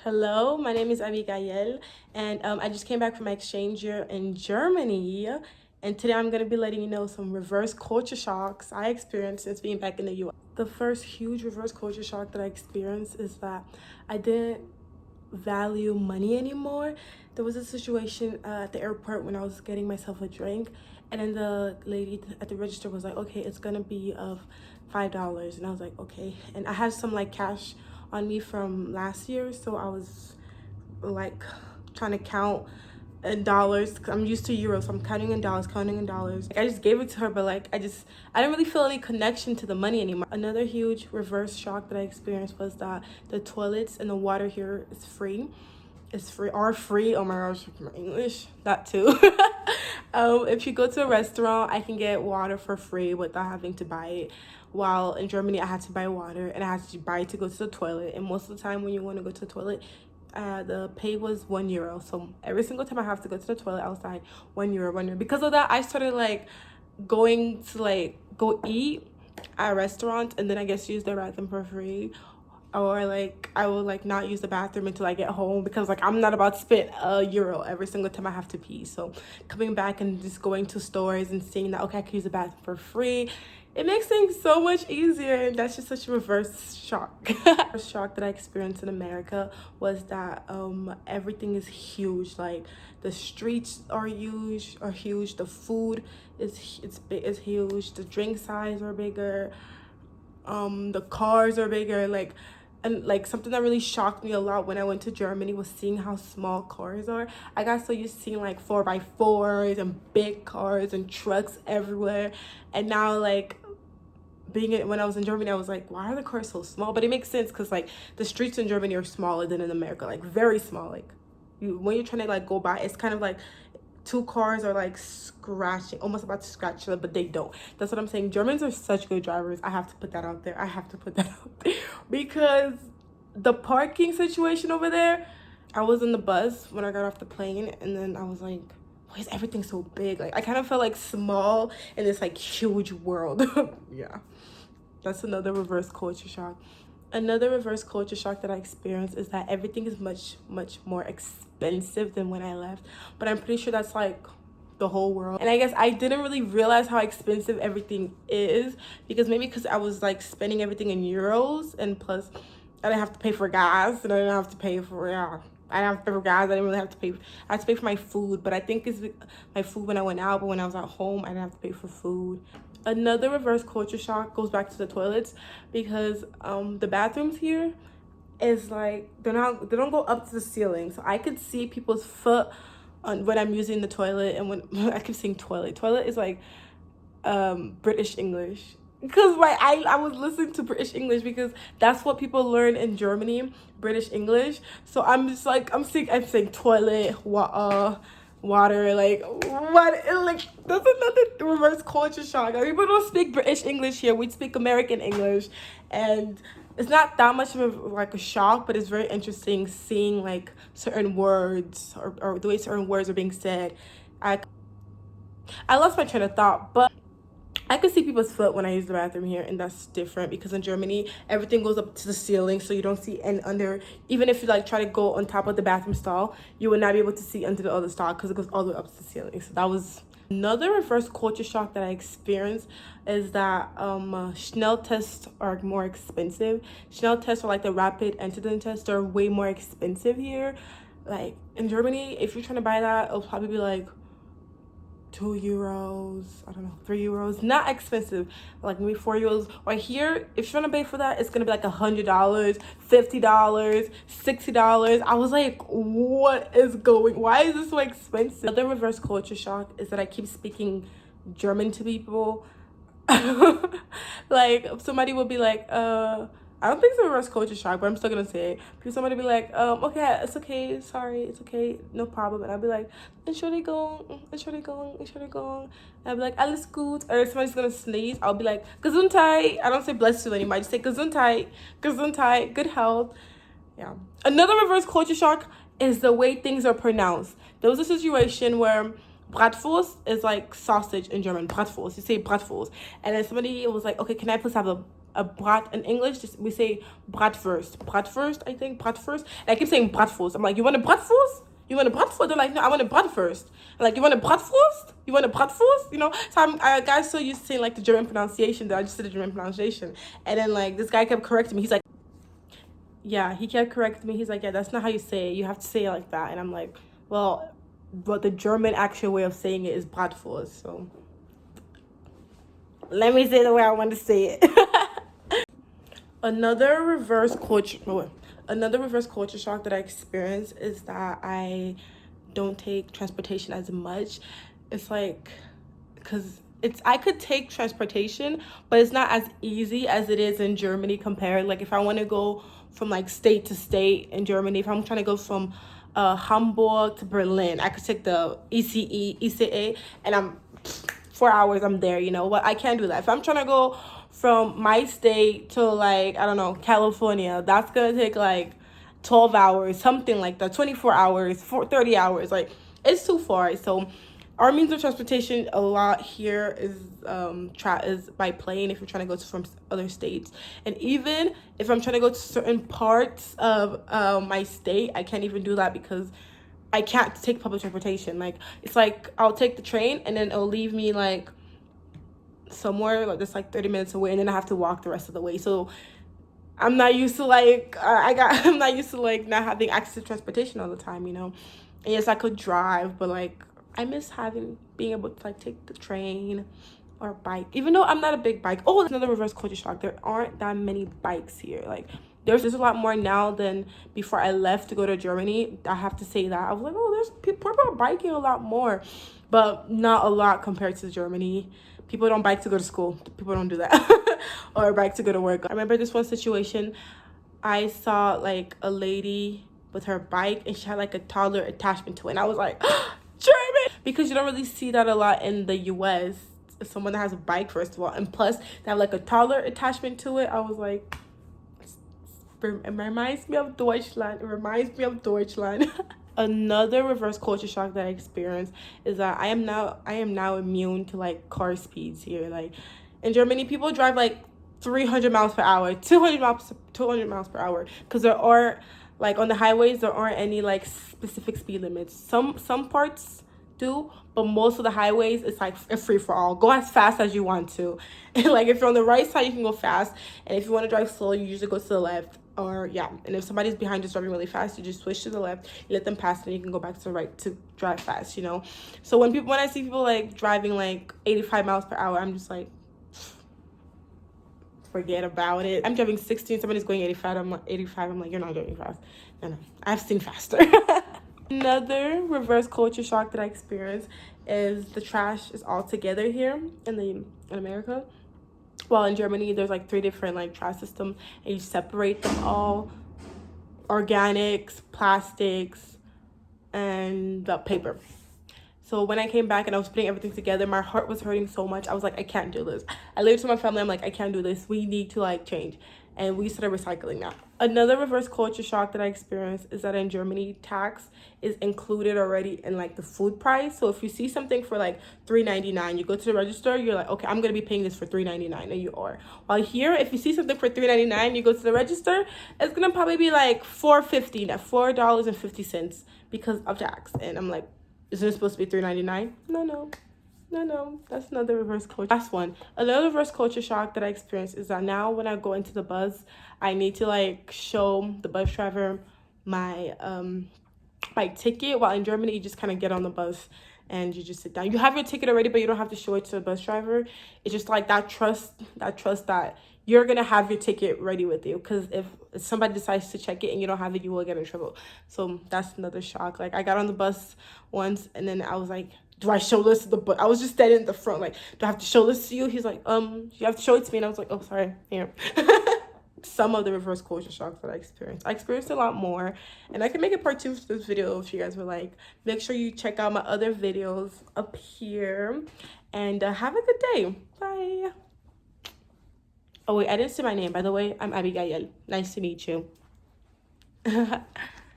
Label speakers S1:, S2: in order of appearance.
S1: Hello, my name is Abigail, and I just came back from my exchange year in Germany. And today I'm going to be letting you know some reverse culture shocks I experienced since being back in the US. The first huge reverse culture shock that I experienced is that I didn't value money anymore. There was a situation at the airport when I was getting myself a drink, and then the lady at the register was like, okay, it's gonna be of $5. And I was like, okay. And I had some like cash on me from last year, so I was like trying to count in dollars. I'm used to euros, so I'm counting in dollars, counting in dollars. Like, I just gave it to her, but like I didn't really feel any connection to the money anymore. Another huge reverse shock that I experienced was that the toilets and the water here is free. It's free, are free. Oh my gosh, my English, that too. If you go to a restaurant, I can get water for free without having to buy it. While in Germany, I had to buy water and I had to buy it to go to the toilet. And most of the time when you want to go to the toilet, the pay was €1. So every single time I have to go to the toilet outside, €1, €1. Because of that, I started like going to like go eat at a restaurant and then I guess use their bathroom for free. Or like I will like not use the bathroom until I get home, because like I'm not about to spend €1 every single time I have to pee. So coming back and just going to stores and seeing that, okay, I can use the bathroom for free, it makes things so much easier. And that's just such a reverse shock. The shock that I experienced in America was that everything is huge. Like the streets are huge, the food is huge, the drink size are bigger, the cars are bigger. And like something that really shocked me a lot when I went to Germany was seeing how small cars are. I got so used to seeing like 4x4s and big cars and trucks everywhere, and now like when I was in Germany, I was like, why are the cars so small? But it makes sense because like the streets in Germany are smaller than in America, like very small. Like when you're trying to like go by, it's kind of like two cars are like scratching, almost about to scratch each other, but they don't. That's what I'm saying. Germans are such good drivers. I have to put that out there. Because the parking situation over there, I was in the bus when I got off the plane, and then I was like, why is everything so big? Like I kind of felt like small in this like huge world. Yeah, that's another reverse culture shock. Another reverse culture shock that I experienced is that everything is much more expensive than when I left. But I'm pretty sure that's like the whole world. And I guess I didn't really realize how expensive everything is, because maybe because I was like spending everything in euros, and plus I didn't have to pay for gas, and I didn't have to pay for I didn't have to pay for gas. I didn't really have to pay. I had to pay for my food, but I think it's my food when I went out. But when I was at home, I didn't have to pay for food. Another reverse culture shock goes back to the toilets, because the bathrooms here is like they don't go up to the ceiling, so I could see people's foot on when I'm using the toilet. And when I keep saying toilet is like British English, because I was listening to British English because that's what people learn in Germany, British English. So I'm just like I'm saying toilet, water, like what, like that's another reverse culture shock. Like, people don't speak British English here, we speak American English, and it's not that much of a shock, but it's very interesting seeing like certain words or the way certain words are being said. I lost my train of thought, but I could see people's foot when I use the bathroom here, and that's different because in Germany everything goes up to the ceiling, so you don't see any under. Even if you like try to go on top of the bathroom stall, you would not be able to see under the other stall because it goes all the way up to the ceiling. So that was another reverse culture shock that I experienced, is that Schnell tests are more expensive. Schnell tests, are like the rapid antigen tests, are way more expensive here. Like in Germany, if you're trying to buy that, it'll probably be like €2, I don't know, €3, not expensive, like maybe €4. Or here, if you're gonna pay for that, it's gonna be like $100, $50, $60. I was like, what is why is this so expensive? Another reverse culture shock is that I keep speaking German to people. Like somebody will be like, I don't think it's a reverse culture shock, but I'm still gonna say it. Somebody be like, okay, it's okay, sorry, it's okay, no problem. And I'll be like, Entschuldigung, Entschuldigung, Entschuldigung. And I'll be like, alles gut. Or if somebody's gonna sneeze, I'll be like, Gesundheit. I don't say bless you anymore, I just say Gesundheit, Gesundheit, good health. Yeah. Another reverse culture shock is the way things are pronounced. There was a situation where Bratwurst is like sausage in German. Bratwurst. You say Bratwurst. And then somebody was like, okay, can I please have a a brat. In English, we say bratwurst, I think, bratwurst. And I keep saying bratwurst. I'm like, you want a bratwurst? You want a bratwurst? They're like, no, I want a bratwurst. I'm like, you want a bratwurst? You want a bratwurst? You know, so I got so used to saying like the German pronunciation that I just did the German pronunciation. And then like this guy kept correcting me. He's like, yeah, he kept correcting me. He's like, yeah, that's not how you say it. You have to say it like that. And I'm like, well, but the German actual way of saying it is bratwurst. So let me say the way I want to say it. Another reverse culture shock that I experienced is that I don't take transportation as much. It's like, because I could take transportation, but it's not as easy as it is in Germany compared. Like if I want to go from like state to state in Germany, if I'm trying to go from Hamburg to Berlin, I could take the ECA, and I'm 4 hours, I'm there, you know. But I can't do that. If I'm trying to go from my state to like, I don't know, California, that's gonna take like 12 hours, something like that, 24 hours, 30 hours. Like, it's too far. So our means of transportation a lot here is by plane if you're trying to go to from other states. And even if I'm trying to go to certain parts of my state, I can't even do that because I can't take public transportation. Like, it's like I'll take the train and then it'll leave me like somewhere like that's like 30 minutes away, and then I have to walk the rest of the way. So I'm not used to like I'm not used to like not having access to transportation all the time, you know. And yes, I could drive, but like I miss being able to like take the train or bike, even though I'm not a big bike. Oh, another reverse culture shock. There aren't that many bikes here. Like there's a lot more now than before I left to go to Germany. I have to say that. I was like, oh, there's people are biking a lot more, but not a lot compared to Germany. People don't bike to go to school. People don't do that. Or bike to go to work. I remember this one situation. I saw like a lady with her bike and she had like a toddler attachment to it. And I was like, German! Because you don't really see that a lot in the US. Someone that has a bike, first of all. And plus, they have like a toddler attachment to it. I was like, it reminds me of Deutschland. It reminds me of Deutschland. Another reverse culture shock that I experienced is that I am now immune to like car speeds here. Like in Germany, people drive like 300 miles per hour, 200 miles per hour, because there are like on the highways there aren't any like specific speed limits. Some parts do, but most of the highways it's like a free for all. Go as fast as you want to. And like if you're on the right side, you can go fast, and if you want to drive slow, you usually go to the left. Or yeah, and if somebody's behind you driving really fast, you just switch to the left, you let them pass, and you can go back to the right to drive fast, you know. So when I see people like driving like 85 miles per hour, I'm just like, forget about it. I'm driving 16, somebody's going 85, I'm like 85, I'm like, you're not driving fast. No, I've seen faster. Another reverse culture shock that I experienced is the trash is all together here in America. Well, in Germany, there's like 3 different like trash systems, and you separate them all: organics, plastics, and the paper. So when I came back and I was putting everything together, my heart was hurting so much. I was like, I can't do this. I literally told my family, I'm like, I can't do this. We need to like change. And we started recycling now. Another reverse culture shock that I experienced is that in Germany, tax is included already in like the food price. So if you see something for like $3.99, you go to the register, you're like, okay, I'm gonna be paying this for $3.99, and you are. While here, if you see something for $3.99, you go to the register, it's gonna probably be like $4.50, $4.50 because of tax. And I'm like, isn't it supposed to be $3.99? No, that's another reverse culture. Last one. Another reverse culture shock that I experienced is that now when I go into the bus, I need to like show the bus driver my my ticket. While in Germany, you just kind of get on the bus and you just sit down. You have your ticket already, but you don't have to show it to the bus driver. It's just like that trust that you're gonna have your ticket ready with you, because if somebody decides to check it and you don't have it, you will get in trouble. So that's another shock. Like I got on the bus once and then I was like, do I show this to the bus? I was just standing in the front, like, do I have to show this to you? He's like, you have to show it to me. And I was like, oh, sorry, here. Some of the reverse culture shocks that I experienced a lot more, and I can make a part 2 for this video if you guys would like. Make sure you check out my other videos up here, and have a good day. Bye. Oh wait, I didn't say my name, by the way. I'm Abigail. Nice to meet you.